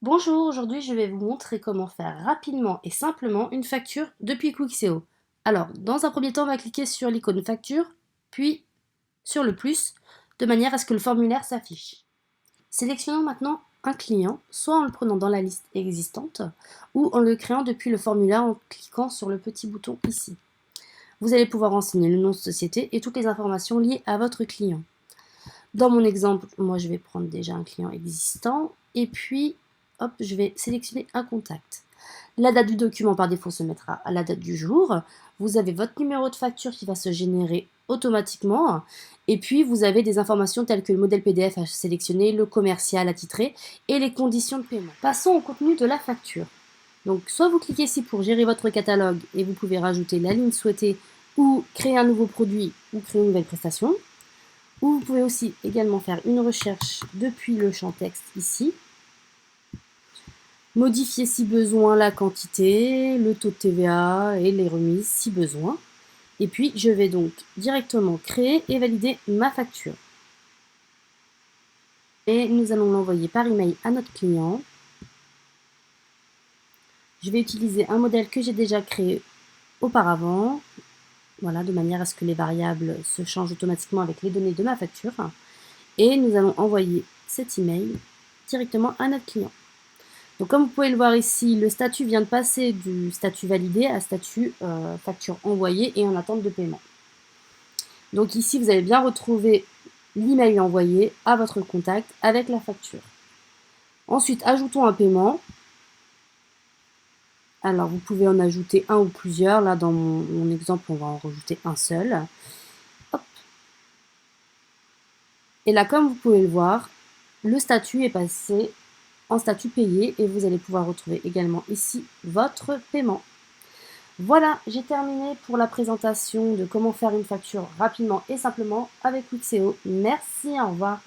Bonjour, aujourd'hui je vais vous montrer comment faire rapidement et simplement une facture depuis Quixeo. Alors, dans un premier temps, on va cliquer sur l'icône facture, puis sur le plus, de manière à ce que le formulaire s'affiche. Sélectionnons maintenant un client, soit en le prenant dans la liste existante, ou en le créant depuis le formulaire en cliquant sur le petit bouton ici. Vous allez pouvoir renseigner le nom de société et toutes les informations liées à votre client. Dans mon exemple, moi je vais prendre déjà un client existant, et puis hop, je vais sélectionner un contact. La date du document par défaut se mettra à la date du jour. Vous avez votre numéro de facture qui va se générer automatiquement. Et puis vous avez des informations telles que le modèle PDF à sélectionner, le commercial à titrer et les conditions de paiement. Passons au contenu de la facture. Donc soit vous cliquez ici pour gérer votre catalogue et vous pouvez rajouter la ligne souhaitée ou créer un nouveau produit ou créer une nouvelle prestation. Ou vous pouvez aussi également faire une recherche depuis le champ texte ici. Modifier si besoin la quantité, le taux de TVA et les remises si besoin. Et puis je vais donc directement créer et valider ma facture. Et nous allons l'envoyer par email à notre client. Je vais utiliser un modèle que j'ai déjà créé auparavant. Voilà, de manière à ce que les variables se changent automatiquement avec les données de ma facture. Et nous allons envoyer cet email directement à notre client. Donc comme vous pouvez le voir ici, le statut vient de passer du statut validé à statut facture envoyée et en attente de paiement. Donc ici, vous allez bien retrouver l'email envoyé à votre contact avec la facture. Ensuite, ajoutons un paiement. Alors, vous pouvez en ajouter un ou plusieurs. Là, dans mon exemple, on va en rajouter un seul. Hop. Et là, comme vous pouvez le voir, le statut est passé en statut payé et vous allez pouvoir retrouver également ici votre paiement. Voilà, j'ai terminé pour la présentation de comment faire une facture rapidement et simplement avec Quixeo. Merci, au revoir.